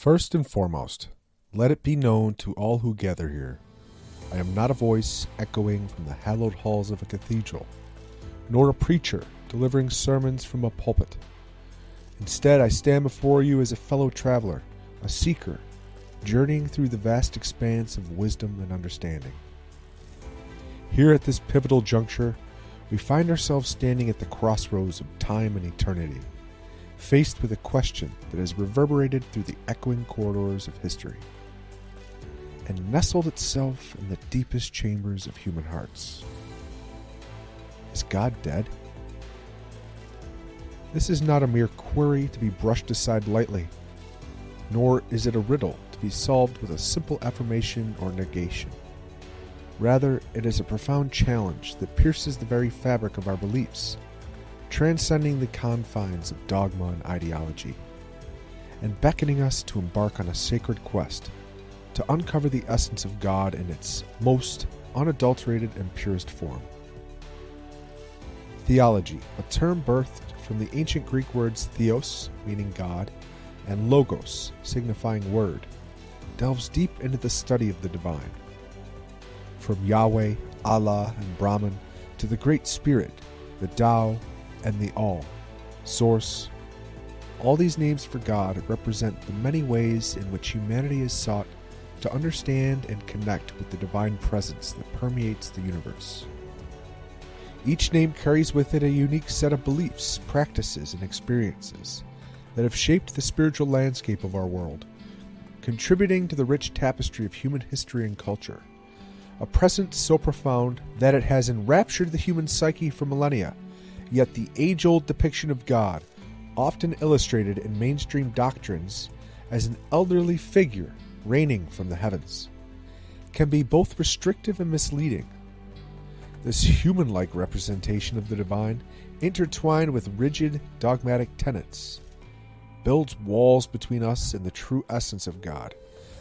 First and foremost, let it be known to all who gather here, I am not a voice echoing from the hallowed halls of a cathedral, nor a preacher delivering sermons from a pulpit. Instead, I stand before you as a fellow traveler, a seeker, journeying through the vast expanse of wisdom and understanding. Here at this pivotal juncture, we find ourselves standing at the crossroads of time and eternity, faced with a question that has reverberated through the echoing corridors of history and nestled itself in the deepest chambers of human hearts. Is God dead? This is not a mere query to be brushed aside lightly, nor is it a riddle to be solved with a simple affirmation or negation. Rather, it is a profound challenge that pierces the very fabric of our beliefs, transcending the confines of dogma and ideology, and beckoning us to embark on a sacred quest to uncover the essence of God in its most unadulterated and purest form. Theology, a term birthed from the ancient Greek words theos, meaning God, and logos, signifying word, delves deep into the study of the divine. From Yahweh, Allah, and Brahman to the Great Spirit, the Tao, and the All, Source, all these names for God represent the many ways in which humanity has sought to understand and connect with the divine presence that permeates the universe. Each name carries with it a unique set of beliefs, practices, and experiences that have shaped the spiritual landscape of our world, contributing to the rich tapestry of human history and culture, a presence so profound that it has enraptured the human psyche for millennia, yet the age-old depiction of God, often illustrated in mainstream doctrines as an elderly figure reigning from the heavens, can be both restrictive and misleading. This human-like representation of the divine, intertwined with rigid, dogmatic tenets, builds walls between us and the true essence of God,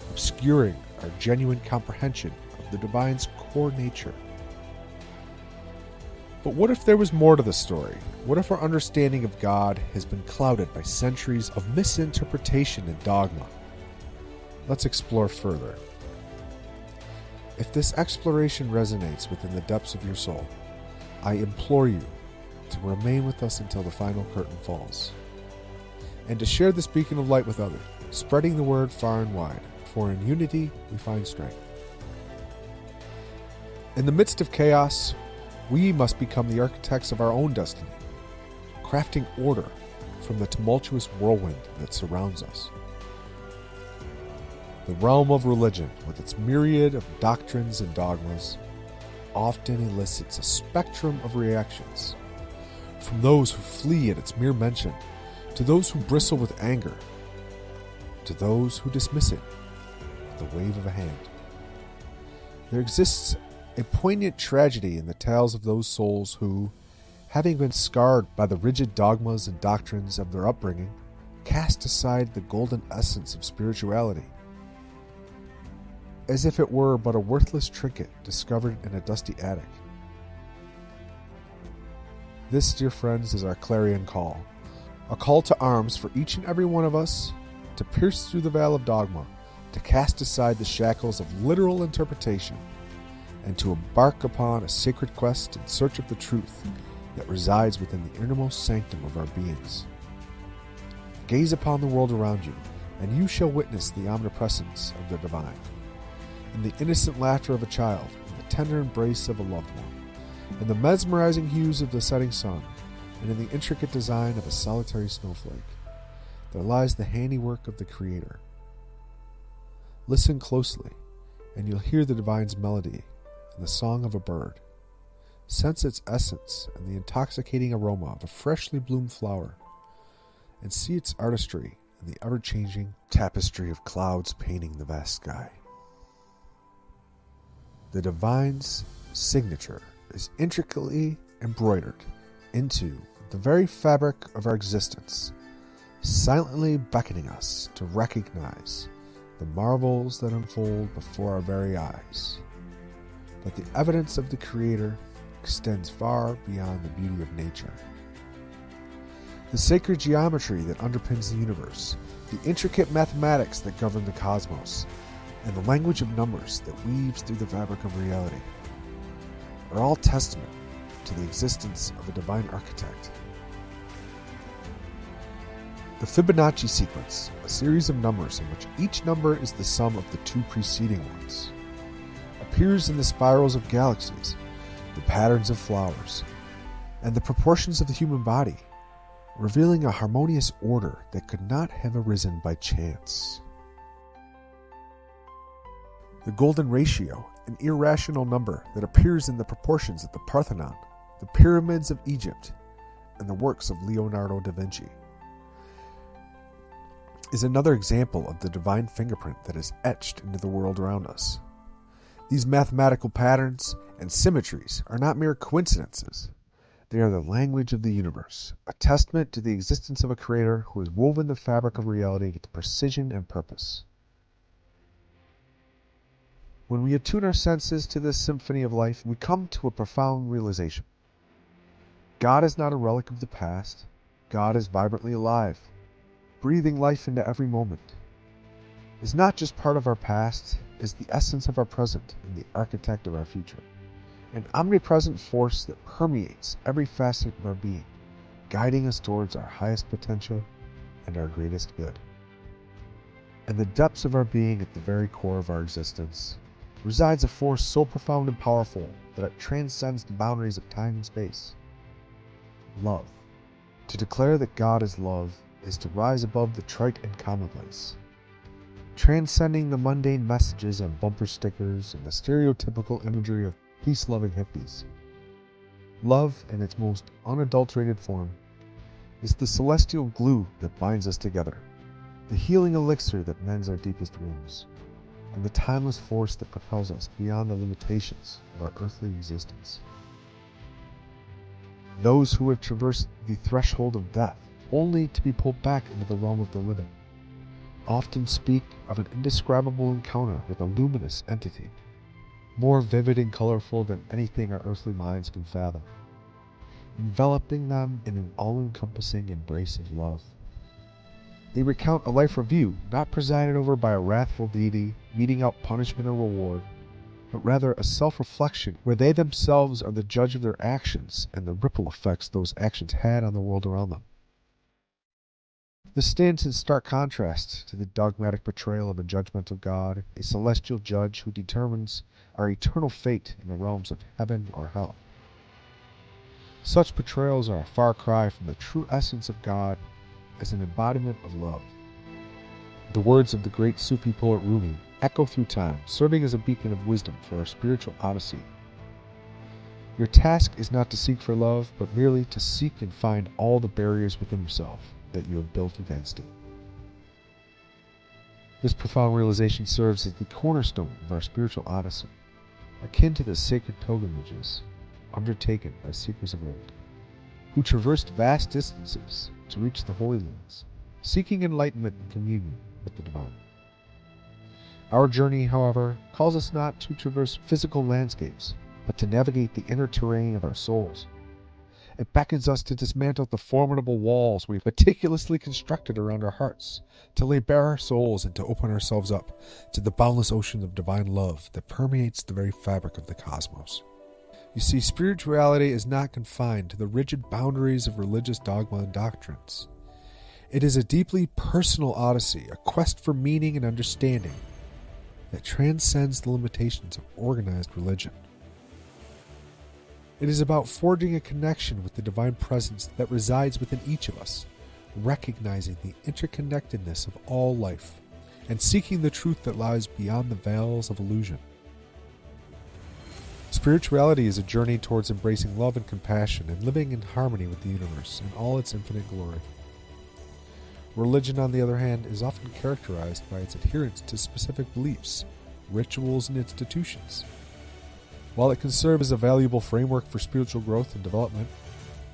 obscuring our genuine comprehension of the divine's core nature. But what if there was more to the story? What if our understanding of God has been clouded by centuries of misinterpretation and dogma? Let's explore further. If this exploration resonates within the depths of your soul, I implore you to remain with us until the final curtain falls, and to share this beacon of light with others, spreading the word far and wide, for in unity we find strength. In the midst of chaos, we must become the architects of our own destiny, crafting order from the tumultuous whirlwind that surrounds us. The realm of religion, with its myriad of doctrines and dogmas, often elicits a spectrum of reactions, from those who flee at its mere mention, to those who bristle with anger, to those who dismiss it with the wave of a hand. There exists a poignant tragedy in the tales of those souls who, having been scarred by the rigid dogmas and doctrines of their upbringing, cast aside the golden essence of spirituality, as if it were but a worthless trinket discovered in a dusty attic. This, dear friends, is our clarion call, a call to arms for each and every one of us to pierce through the veil of dogma, to cast aside the shackles of literal interpretation, and to embark upon a sacred quest in search of the truth that resides within the innermost sanctum of our beings. Gaze upon the world around you, and you shall witness the omnipresence of the divine, in the innocent laughter of a child, in the tender embrace of a loved one, in the mesmerizing hues of the setting sun, and in the intricate design of a solitary snowflake, there lies the handiwork of the Creator. Listen closely, and you'll hear the divine's melody and the song of a bird. Sense its essence and the intoxicating aroma of a freshly bloomed flower, and see its artistry in the ever-changing tapestry of clouds painting the vast sky. The divine's signature is intricately embroidered into the very fabric of our existence, silently beckoning us to recognize the marvels that unfold before our very eyes. But the evidence of the Creator extends far beyond the beauty of nature. The sacred geometry that underpins the universe, the intricate mathematics that govern the cosmos, and the language of numbers that weaves through the fabric of reality are all testament to the existence of a divine architect. The Fibonacci sequence, a series of numbers in which each number is the sum of the two preceding ones, appears in the spirals of galaxies, the patterns of flowers, and the proportions of the human body, revealing a harmonious order that could not have arisen by chance. The golden ratio, an irrational number that appears in the proportions of the Parthenon, the pyramids of Egypt, and the works of Leonardo da Vinci, is another example of the divine fingerprint that is etched into the world around us. These mathematical patterns and symmetries are not mere coincidences. They are the language of the universe, a testament to the existence of a creator who has woven the fabric of reality with precision and purpose. When we attune our senses to this symphony of life, we come to a profound realization. God is not a relic of the past. God is vibrantly alive, breathing life into every moment. Is not just part of our past, is the essence of our present and the architect of our future. An omnipresent force that permeates every facet of our being, guiding us towards our highest potential and our greatest good. In the depths of our being, at the very core of our existence, resides a force so profound and powerful that it transcends the boundaries of time and space. Love. To declare that God is love is to rise above the trite and commonplace, transcending the mundane messages on bumper stickers and the stereotypical imagery of peace-loving hippies. Love, in its most unadulterated form, is the celestial glue that binds us together, the healing elixir that mends our deepest wounds, and the timeless force that propels us beyond the limitations of our earthly existence. Those who have traversed the threshold of death, only to be pulled back into the realm of the living, often speak of an indescribable encounter with a luminous entity, more vivid and colorful than anything our earthly minds can fathom, enveloping them in an all-encompassing embrace of love. They recount a life review not presided over by a wrathful deity meting out punishment or reward, but rather a self-reflection where they themselves are the judge of their actions and the ripple effects those actions had on the world around them. This stands in stark contrast to the dogmatic portrayal of a judgmental God, a celestial judge who determines our eternal fate in the realms of heaven or hell. Such portrayals are a far cry from the true essence of God as an embodiment of love. The words of the great Sufi poet Rumi echo through time, serving as a beacon of wisdom for our spiritual odyssey. Your task is not to seek for love, but merely to seek and find all the barriers within yourself that you have built against it. This profound realization serves as the cornerstone of our spiritual odyssey, akin to the sacred pilgrimages undertaken by seekers of old, who traversed vast distances to reach the Holy Lands, seeking enlightenment and communion with the divine. Our journey, however, calls us not to traverse physical landscapes, but to navigate the inner terrain of our souls. It beckons us to dismantle the formidable walls we've meticulously constructed around our hearts, to lay bare our souls and to open ourselves up to the boundless ocean of divine love that permeates the very fabric of the cosmos. You see, spirituality is not confined to the rigid boundaries of religious dogma and doctrines. It is a deeply personal odyssey, a quest for meaning and understanding that transcends the limitations of organized religion. It is about forging a connection with the divine presence that resides within each of us, recognizing the interconnectedness of all life, and seeking the truth that lies beyond the veils of illusion. Spirituality is a journey towards embracing love and compassion and living in harmony with the universe in all its infinite glory. Religion, on the other hand, is often characterized by its adherence to specific beliefs, rituals, and institutions. While it can serve as a valuable framework for spiritual growth and development,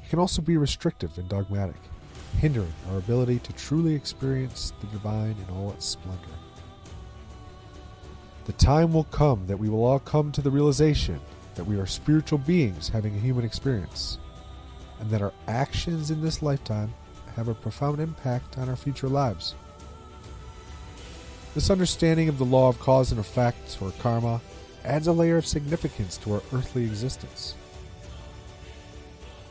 it can also be restrictive and dogmatic, hindering our ability to truly experience the divine in all its splendor. The time will come that we will all come to the realization that we are spiritual beings having a human experience, and that our actions in this lifetime have a profound impact on our future lives. This understanding of the law of cause and effect, or karma, adds a layer of significance to our earthly existence.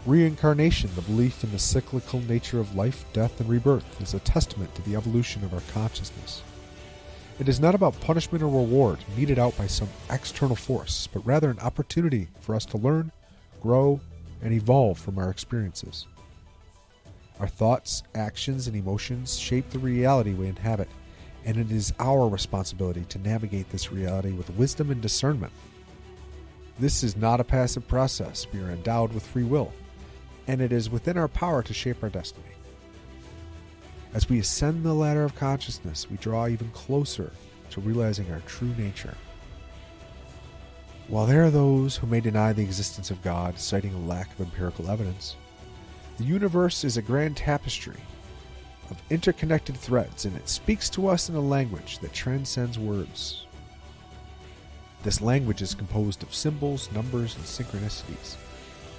Reincarnation, the belief in the cyclical nature of life, death, and rebirth, is a testament to the evolution of our consciousness. It is not about punishment or reward meted out by some external force, but rather an opportunity for us to learn, grow, and evolve from our experiences. Our thoughts, actions, and emotions shape the reality we inhabit, and it is our responsibility to navigate this reality with wisdom and discernment. This is not a passive process. We are endowed with free will, and it is within our power to shape our destiny. As we ascend the ladder of consciousness, we draw even closer to realizing our true nature. While there are those who may deny the existence of God, citing a lack of empirical evidence, the universe is a grand tapestry of interconnected threads, and it speaks to us in a language that transcends words. This language is composed of symbols, numbers, and synchronicities,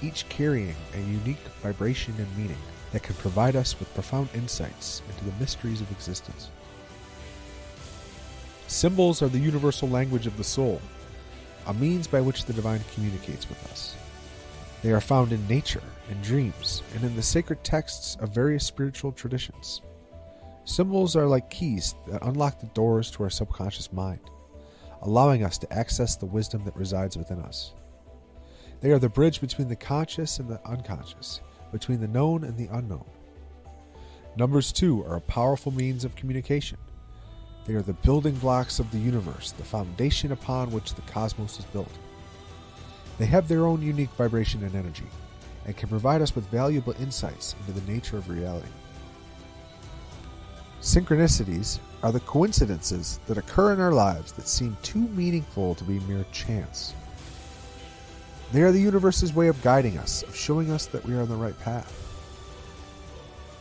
each carrying a unique vibration and meaning that can provide us with profound insights into the mysteries of existence. Symbols are the universal language of the soul, a means by which the divine communicates with us. They are found in nature, in dreams, and in the sacred texts of various spiritual traditions. Symbols are like keys that unlock the doors to our subconscious mind, allowing us to access the wisdom that resides within us. They are the bridge between the conscious and the unconscious, between the known and the unknown. Numbers, too, are a powerful means of communication. They are the building blocks of the universe, the foundation upon which the cosmos is built. They have their own unique vibration and energy, and can provide us with valuable insights into the nature of reality. Synchronicities are the coincidences that occur in our lives that seem too meaningful to be mere chance. They are the universe's way of guiding us, of showing us that we are on the right path.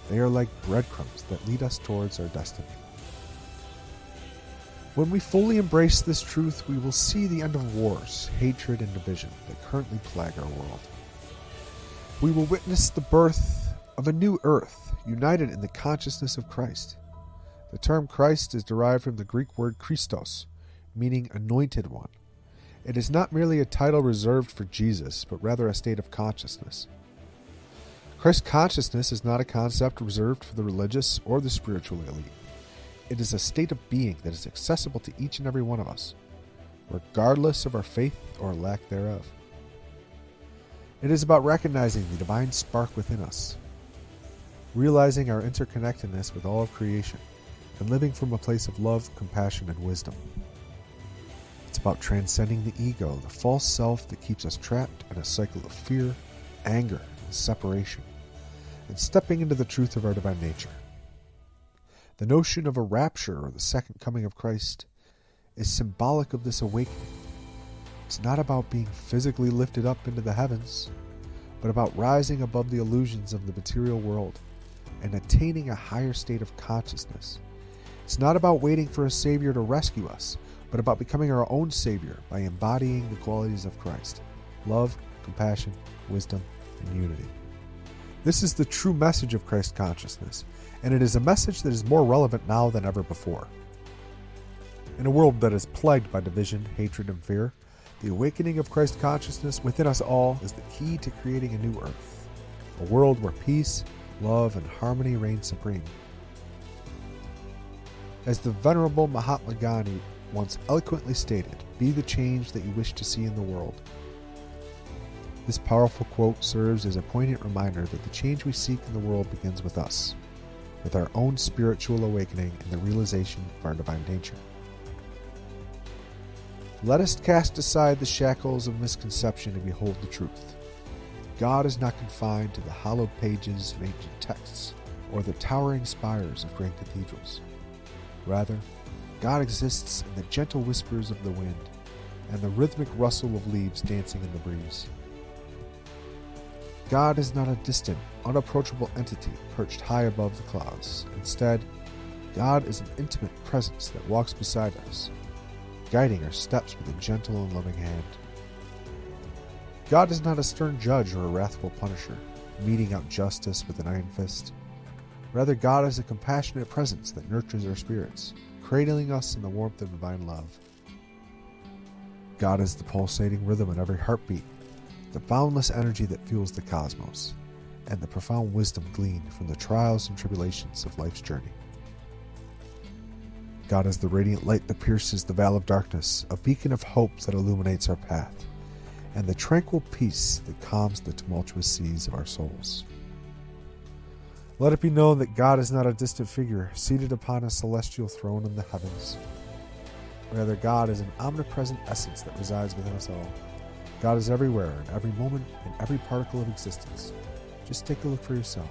They are like breadcrumbs that lead us towards our destiny. When we fully embrace this truth, we will see the end of wars, hatred, and division that currently plague our world. We will witness the birth of a new earth, united in the consciousness of Christ. The term Christ is derived from the Greek word Christos, meaning anointed one. It is not merely a title reserved for Jesus, but rather a state of consciousness. Christ consciousness is not a concept reserved for the religious or the spiritual elite. It is a state of being that is accessible to each and every one of us, regardless of our faith or lack thereof. It is about recognizing the divine spark within us, realizing our interconnectedness with all of creation, and living from a place of love, compassion, and wisdom. It's about transcending the ego, the false self that keeps us trapped in a cycle of fear, anger, and separation, and stepping into the truth of our divine nature. The notion of a rapture, or the second coming of Christ, is symbolic of this awakening. It's not about being physically lifted up into the heavens, but about rising above the illusions of the material world and attaining a higher state of consciousness. It's not about waiting for a Savior to rescue us, but about becoming our own Savior by embodying the qualities of Christ: love, compassion, wisdom, and unity. This is the true message of Christ consciousness, and it is a message that is more relevant now than ever before. In a world that is plagued by division, hatred, and fear, the awakening of Christ consciousness within us all is the key to creating a new earth, a world where peace, love, and harmony reign supreme. As the Venerable Mahatma Gandhi once eloquently stated, "Be the change that you wish to see in the world." This powerful quote serves as a poignant reminder that the change we seek in the world begins with us, with our own spiritual awakening and the realization of our divine nature. Let us cast aside the shackles of misconception and behold the truth. God is not confined to the hallowed pages of ancient texts or the towering spires of great cathedrals. Rather, God exists in the gentle whispers of the wind and the rhythmic rustle of leaves dancing in the breeze. God is not a distant, unapproachable entity perched high above the clouds. Instead, God is an intimate presence that walks beside us, guiding our steps with a gentle and loving hand. God is not a stern judge or a wrathful punisher, meting out justice with an iron fist. Rather, God is a compassionate presence that nurtures our spirits, cradling us in the warmth of divine love. God is the pulsating rhythm in every heartbeat, the boundless energy that fuels the cosmos, and the profound wisdom gleaned from the trials and tribulations of life's journey. God is the radiant light that pierces the veil of darkness, a beacon of hope that illuminates our path, and the tranquil peace that calms the tumultuous seas of our souls. Let it be known that God is not a distant figure seated upon a celestial throne in the heavens. Rather, God is an omnipresent essence that resides within us all. God is everywhere, in every moment, in every particle of existence. Just take a look for yourself.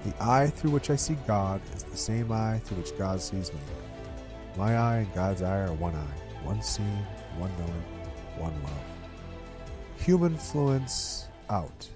The eye through which I see God is the same eye through which God sees me. My eye and God's eye are one eye, one seeing, one knowing, one love. Human fluence out.